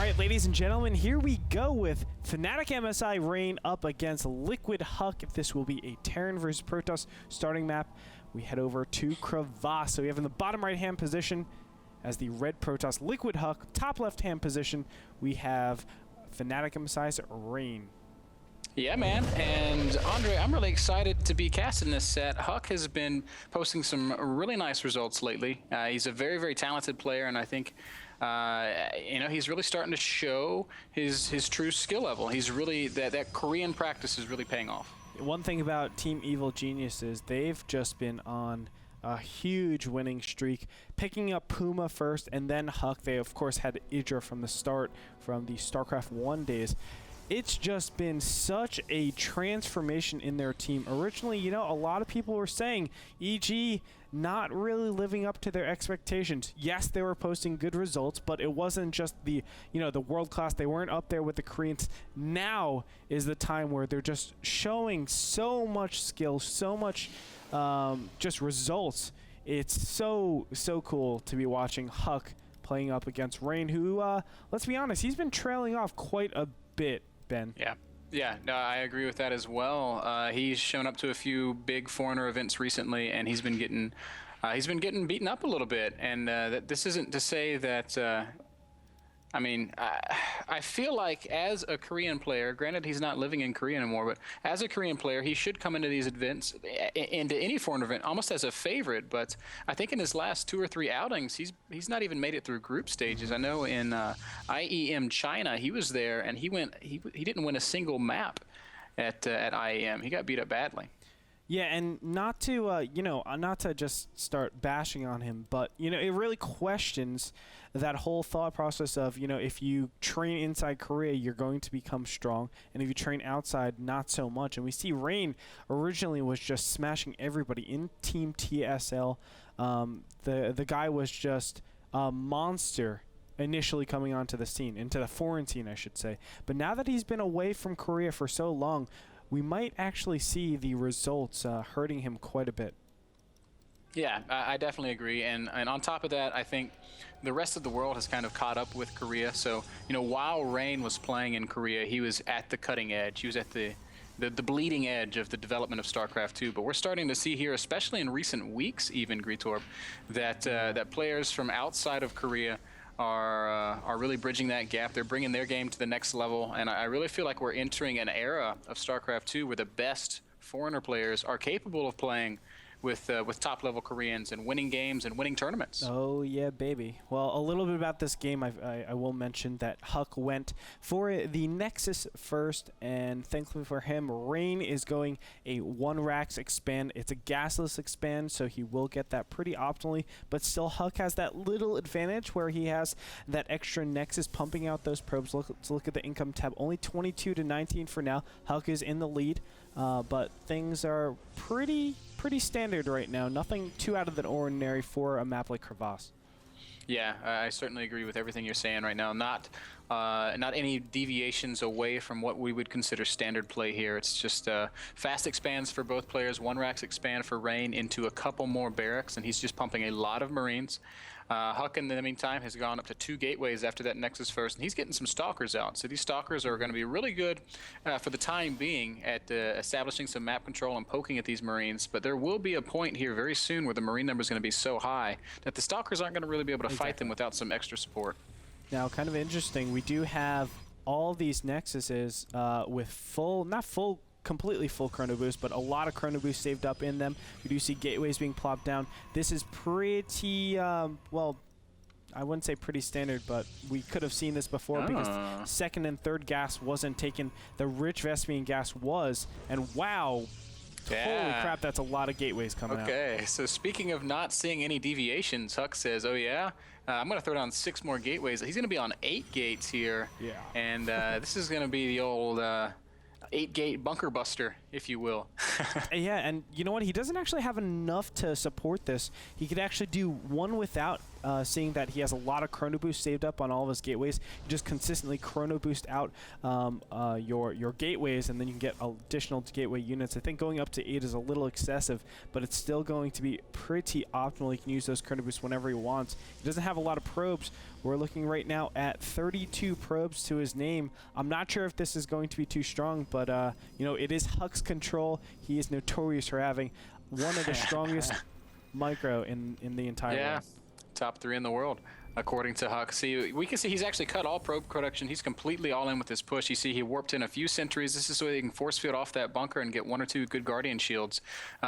right, ladies and gentlemen, here we go with Fnatic MSI Rain up against Liquid Huck. If this will be a Terran versus Protoss starting map, we head over to Crevasse. So we have in the bottom right-hand position as the red Protoss Liquid Huck. Top left-hand position, we have Fnatic MSI's Rain. Yeah, man. And Andre, I'm really excited to be cast in this set. Huck has been posting some really nice results lately. He's a very, very talented player, and I think he's really starting to show his true skill level. He's really that Korean practice is really paying off. One thing about Team Evil Geniuses, they've just been on a huge winning streak, picking up Puma first and then Huck. They of course had Idra from the start, from the StarCraft 1 days. It's just been such a transformation in their team. Originally, you know, a lot of people were saying EG not really living up to their expectations. Yes, they were posting good results, but it wasn't just the, you know, the world class. They weren't up there with the Koreans. Now is the time where they're just showing so much skill, so much just results. It's so cool to be watching Huck playing up against Rain, who, let's be honest, he's been trailing off quite a bit. Ben. Yeah, no, I agree with that as well. He's shown up to a few big foreigner events recently, and he's been getting beaten up a little bit. And this isn't to say that. I mean, I feel like as a Korean player, granted he's not living in Korea anymore, but as a Korean player, he should come into these events, into any foreign event, almost as a favorite. But I think in his last 2 or 3 outings, he's not even made it through group stages. I know in IEM China, he was there and he didn't win a single map at IEM. He got beat up badly. Yeah, and not to not to just start bashing on him, but it really questions that whole thought process of, if you train inside Korea, you're going to become strong, and if you train outside, not so much. And we see Rain originally was just smashing everybody in Team TSL. The guy was just a monster initially coming onto the scene, into the foreign scene, I should say. But now that he's been away from Korea for so long, we might actually see the results hurting him quite a bit. Yeah, I definitely agree. And on top of that, I think the rest of the world has kind of caught up with Korea. So, while Rain was playing in Korea, he was at the cutting edge. He was at the bleeding edge of the development of StarCraft 2. But we're starting to see here, especially in recent weeks even, Gritorb, that players from outside of Korea are really bridging that gap. They're bringing their game to the next level, and I really feel like we're entering an era of StarCraft 2 where the best foreigner players are capable of playing with top-level Koreans and winning games and winning tournaments. Oh, yeah, baby. Well, a little bit about this game, I will mention that Huck went for the Nexus first, and thankfully for him, Rain is going a 1-Rax expand. It's a gasless expand, so he will get that pretty optimally, but still Huck has that little advantage where he has that extra Nexus pumping out those probes. Let's look at the income tab. Only 22 to 19 for now. Huck is in the lead, but things are pretty standard right now. Nothing too out of the ordinary for a map like Crevasse. Yeah, I certainly agree with everything you're saying right now. Not any deviations away from what we would consider standard play here. It's just fast expands for both players. 1-Rax expand for Rain into a couple more barracks, and he's just pumping a lot of Marines. Huck, in the meantime, has gone up to 2 gateways after that Nexus first, and he's getting some Stalkers out. So these Stalkers are going to be really good for the time being at establishing some map control and poking at these Marines. But there will be a point here very soon where the Marine number is going to be so high that the Stalkers aren't going to really be able to fight them without some extra support. Now, kind of interesting, we do have all these Nexuses with completely full chrono boost, but a lot of chrono boost saved up in them. We do see gateways being plopped down. This is pretty, well, I wouldn't say pretty standard, but we could have seen this before because 2nd and 3rd gas wasn't taken. The rich Vespian gas was, and wow, holy crap, that's a lot of gateways coming out. Okay, so speaking of not seeing any deviations, Huck says, oh yeah, I'm going to throw down 6 more gateways. He's going to be on 8 gates here. Yeah. And this is going to be the old 8-gate bunker buster if you will. Yeah, and you know what? He doesn't actually have enough to support this. He could actually do one without, seeing that he has a lot of chrono boost saved up on all of his gateways. You just consistently chrono boost out your gateways, and then you can get additional gateway units. I think going up to 8 is a little excessive, but it's still going to be pretty optimal. He can use those chrono boosts whenever he wants. He doesn't have a lot of probes. We're looking right now at 32 probes to his name. I'm not sure if this is going to be too strong, but you know, it is Huck's control. He is notorious for having one of the strongest micro in the entire world. Top 3 in the world, according to Huck. See, we can see he's actually cut all probe production. He's completely all in with his push. You see he warped in a few sentries. This is so he can force field off that bunker and get 1 or 2 good Guardian shields.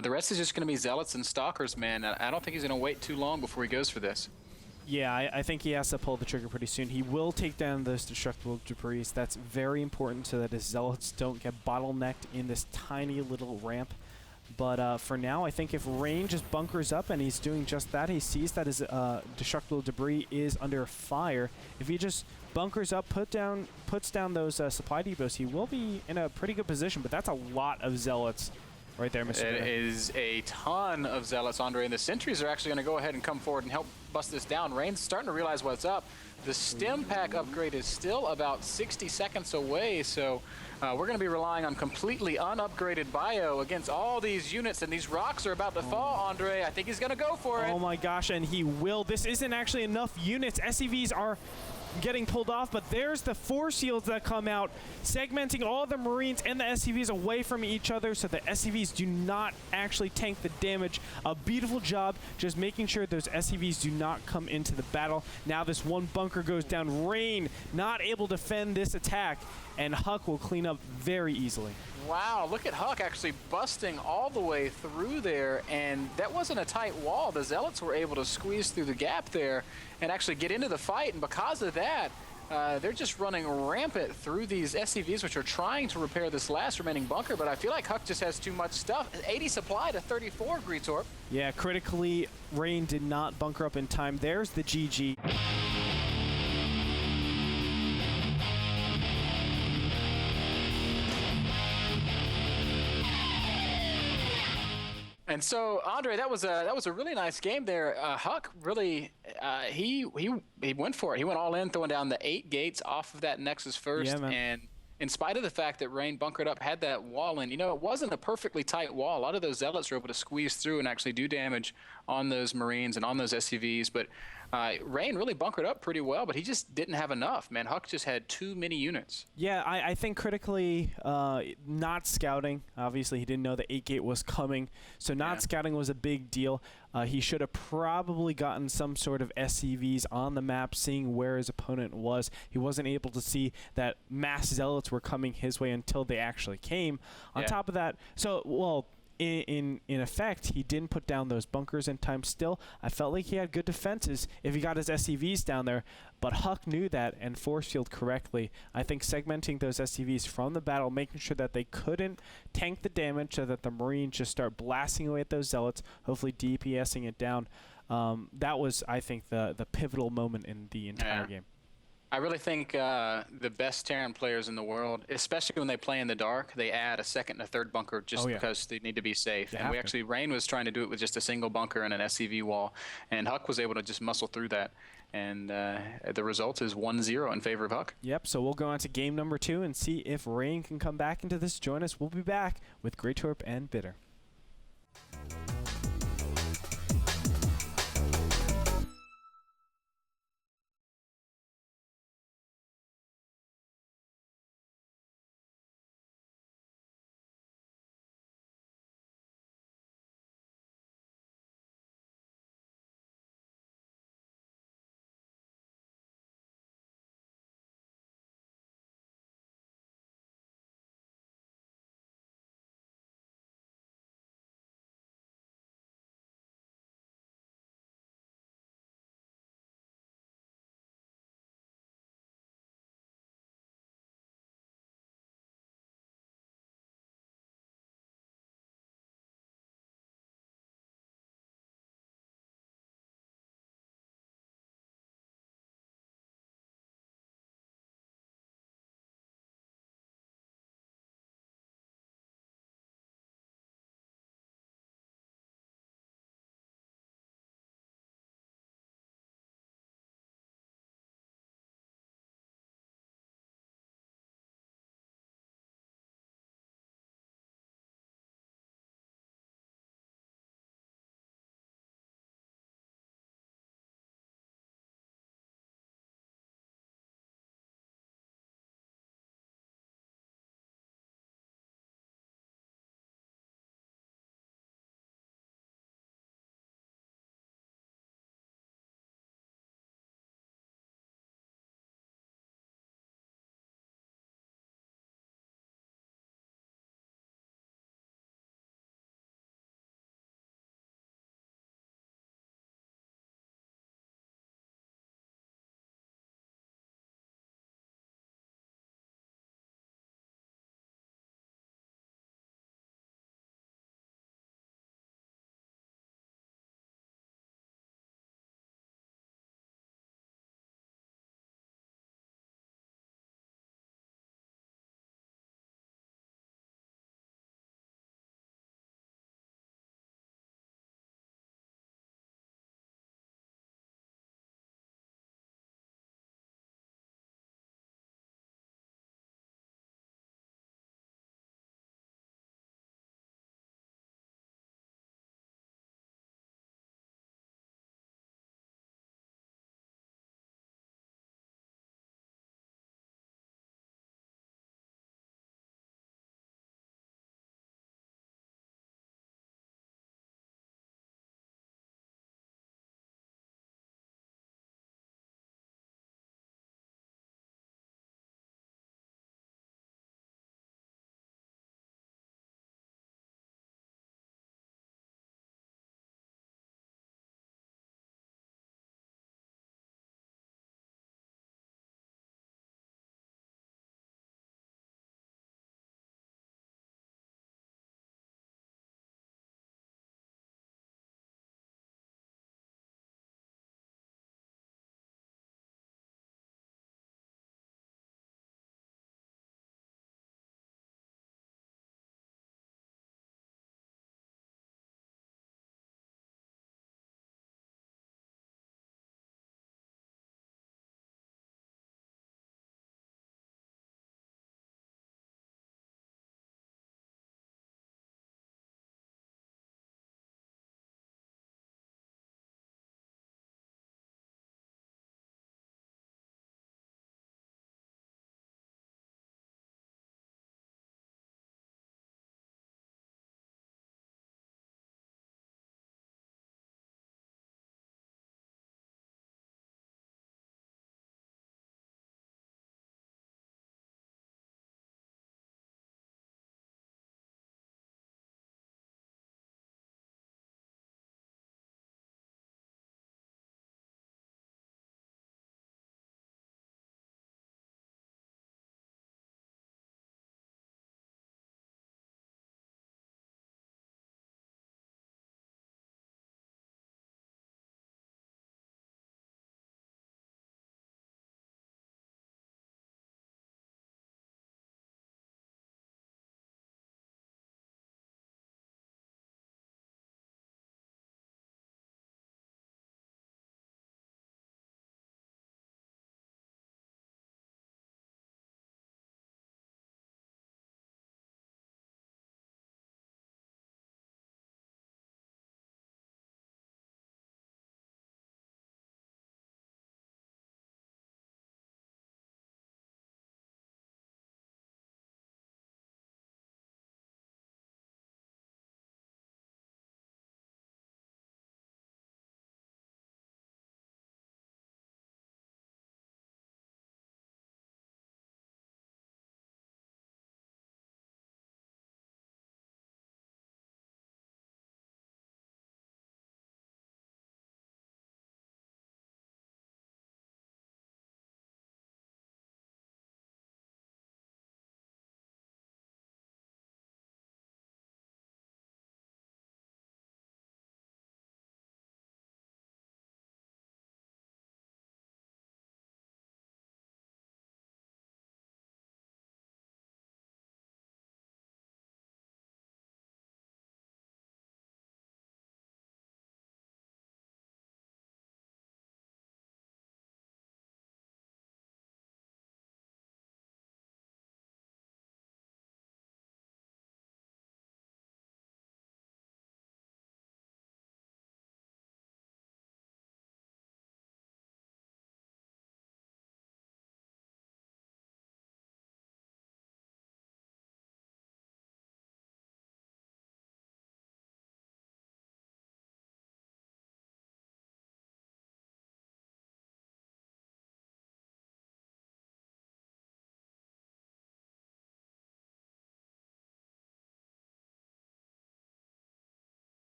The rest is just going to be Zealots and Stalkers, man. I don't think he's going to wait too long before he goes for this. Yeah, I think he has to pull the trigger pretty soon. He will take down those destructible debris. That's very important so that his Zealots don't get bottlenecked in this tiny little ramp. But for now, I think if Rain just bunkers up and he's doing just that, he sees that his destructible debris is under fire. If he just bunkers up, puts down those supply depots, he will be in a pretty good position. But that's a lot of Zealots right there, Mr. It is a ton of Zealots, Andre, and the sentries are actually going to go ahead and come forward and help bust this down. Rain's starting to realize what's up. The stem pack upgrade is still about 60 seconds away, so we're going to be relying on completely unupgraded bio against all these units, and these rocks are about to fall, Andre. I think he's going to go for it. Oh my gosh, and he will. This isn't actually enough units. SCVs are getting pulled off, but there's the force shields that come out, segmenting all the Marines and the SCVs away from each other so the SCVs do not actually tank the damage. A beautiful job just making sure those SCVs do not come into the battle. Now this one bunker goes down. Rain not able to defend this attack, and Huck will clean up very easily. Wow, look at Huck actually busting all the way through there, and that wasn't a tight wall. The Zealots were able to squeeze through the gap there and actually get into the fight, and because of that, they're just running rampant through these SCVs, which are trying to repair this last remaining bunker, but I feel like Huck just has too much stuff. 80 supply to 34, Greetorp. Yeah, critically, Rain did not bunker up in time. There's the GG. And so, Andre, that was a really nice game there. Huck really he went for it. He went all in, throwing down the 8 gates off of that Nexus first. Yeah, man. And in spite of the fact that Rain bunkered up, had that wall in, you know, it wasn't a perfectly tight wall. A lot of those Zealots were able to squeeze through and actually do damage on those Marines and on those SCVs. But Rain really bunkered up pretty well, but he just didn't have enough, man. Huck just had too many units. Yeah, I think critically not scouting. Obviously, he didn't know the 8 gate was coming, so not scouting was a big deal. He should have probably gotten some sort of SCVs on the map, seeing where his opponent was. He wasn't able to see that mass Zealots were coming his way until they actually came. On top of that, so, well, in effect, he didn't put down those bunkers in time. Still, I felt like he had good defenses if he got his SCVs down there, but Huck knew that and force field correctly. I think segmenting those SCVs from the battle, making sure that they couldn't tank the damage so that the Marines just start blasting away at those Zealots, hopefully DPSing it down. That was, I think, the pivotal moment in the entire game. I really think the best Terran players in the world, especially when they play in the dark, they add a second and a third bunker just because they need to be safe. And Rain was trying to do it with just a single bunker and an SCV wall, and Huck was able to just muscle through that. And the result is 1-0 in favor of Huck. Yep, so we'll go on to game number 2 and see if Rain can come back into this. Join us. We'll be back with Greetorp and Bitter.